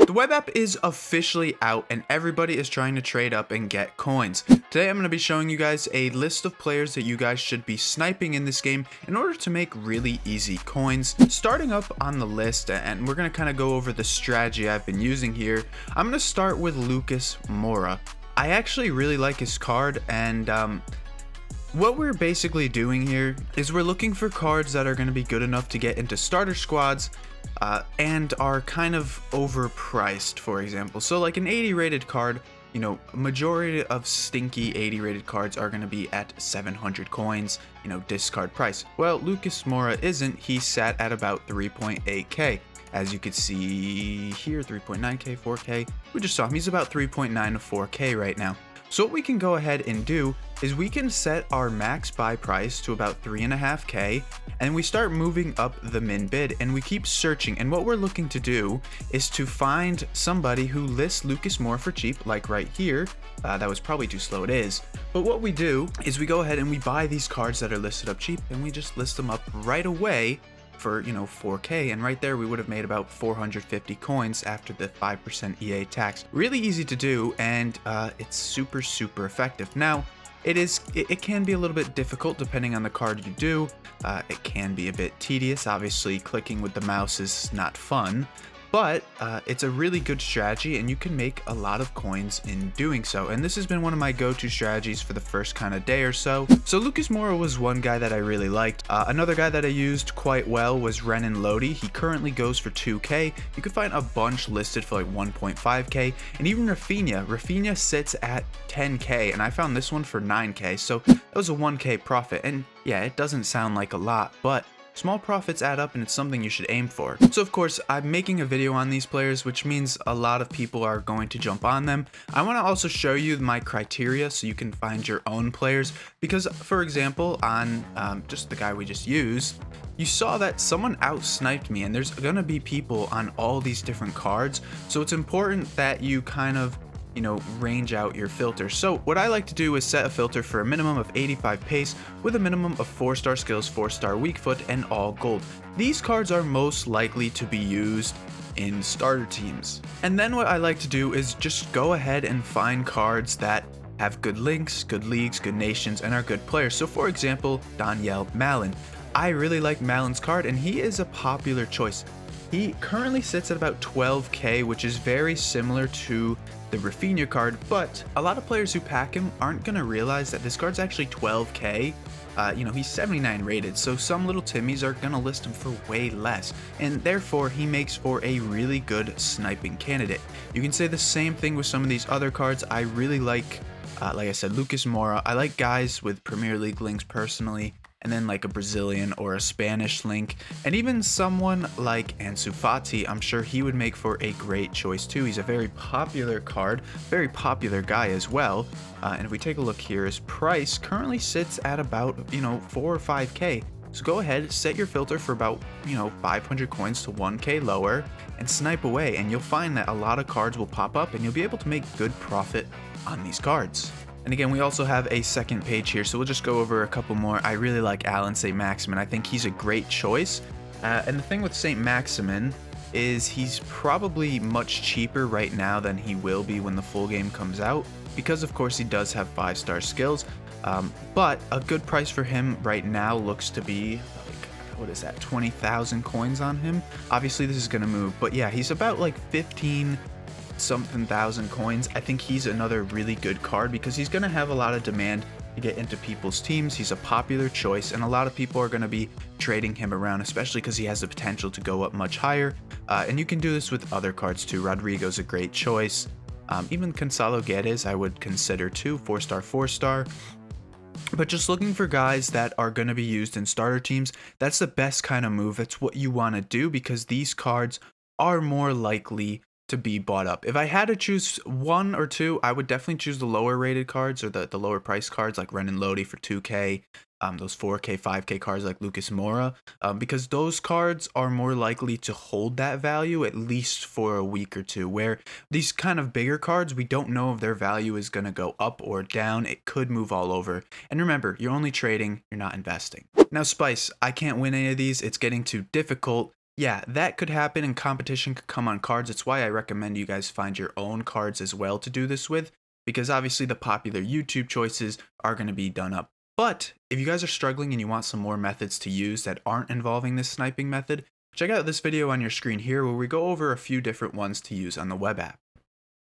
The web app is officially out and everybody is trying to trade up and get coins. Today I'm going to be showing you guys a list of players that you guys should be sniping in this game in order to make really easy coins. Starting up on the list, and we're going to kind of go over the strategy I've been using here. I'm going to start with Lucas Moura. I actually really like his card, and what we're basically doing here is we're looking for cards that are going to be good enough to get into starter squads and are kind of overpriced, for example. So like an 80 rated card, you know, majority of stinky 80 rated cards are going to be at 700 coins, you know, discard price. Well, Lucas Moura isn't. He sat at about 3.8k. As you can see here, 3.9k, 4k. We just saw him. He's about 3.9 to 4k right now. So what we can go ahead and do is we can set our max buy price to about 3.5k, and we start moving up the min bid, and we keep searching. And what we're looking to do is to find somebody who lists Lucas Moura for cheap, like right here. That was probably too slow, it is. But what we do is we go ahead and we buy these cards that are listed up cheap, and we just list them up right away for, you know, 4k, and right there we would have made about 450 coins after the 5% EA tax. Really easy to do, and it's super effective. Now it can be a little bit difficult depending on the card you do. It can be a bit tedious. Obviously clicking with the mouse is not fun, but it's a really good strategy and you can make a lot of coins in doing so. And this has been one of my go-to strategies for the first kind of day or so. So Lucas Moura was one guy that I really liked. Another guy that I used quite well was Renan Lodi. He currently goes for 2k. You can find a bunch listed for like 1.5k, and even Rafinha sits at 10k, and I found this one for 9k. So that was a 1k profit. And yeah, it doesn't sound like a lot, but small profits add up and it's something you should aim for. So of course, I'm making a video on these players, which means a lot of people are going to jump on them. I want to also show you my criteria so you can find your own players, because for example, on just the guy we just used, you saw that someone out-sniped me, and there's going to be people on all these different cards. So it's important that you kind of, you know, range out your filter. So what I like to do is set a filter for a minimum of 85 pace with a minimum of 4-star skills, 4-star weak foot, and all gold. These cards are most likely to be used in starter teams. And then what I like to do is just go ahead and find cards that have good links, good leagues, good nations, and are good players. So for example, Daniel Malin. I really like Malin's card, and he is a popular choice. He currently sits at about 12k, which is very similar to the Rafinha card, but a lot of players who pack him aren't going to realize that this card's actually 12k. You know, he's 79 rated, so some little Timmies are going to list him for way less, and therefore he makes for a really good sniping candidate. You can say the same thing with some of these other cards. I really like I said, Lucas Moura. I like guys with Premier League links personally, and then like a Brazilian or a Spanish link, and even someone like Ansu Fati. I'm sure he would make for a great choice too. He's a very popular card, very popular guy as well. And if we take a look here, his price currently sits at about, you know, 4 or 5k. So go ahead, set your filter for about, you know, 500 coins to 1k lower, and snipe away, and you'll find that a lot of cards will pop up and you'll be able to make good profit on these cards. And again, we also have a second page here, so we'll just go over a couple more. I really like Alan St. Maximin. I think he's a great choice. And the thing with St. Maximin is he's probably much cheaper right now than he will be when the full game comes out, because of course he does have 5-star skills. But a good price for him right now looks to be, like, what is that, 20,000 coins on him? Obviously this is going to move, but yeah, he's about like 15 something thousand coins. I think he's another really good card because he's going to have a lot of demand to get into people's teams. He's a popular choice, and a lot of people are going to be trading him around, especially because he has the potential to go up much higher. And you can do this with other cards too. Rodrigo's a great choice. Even Gonzalo Guedes I would consider too, 4-star, 4-star. But just looking for guys that are going to be used in starter teams, that's the best kind of move. That's what you want to do, because these cards are more likely to be bought up. If I had to choose one or two, I would definitely choose the lower rated cards, or the lower price cards like Renan Lodi for 2k, those 4k, 5k cards like Lucas Moura, because those cards are more likely to hold that value at least for a week or two, where these kind of bigger cards, we don't know if their value is going to go up or down. It could move all over. And remember, you're only trading, you're not investing. Now Spice, I can't win any of these. It's getting too difficult. Yeah, that could happen and competition could come on cards. It's why I recommend you guys find your own cards as well to do this with, because obviously the popular YouTube choices are going to be done up. But if you guys are struggling and you want some more methods to use that aren't involving this sniping method, check out this video on your screen here where we go over a few different ones to use on the web app.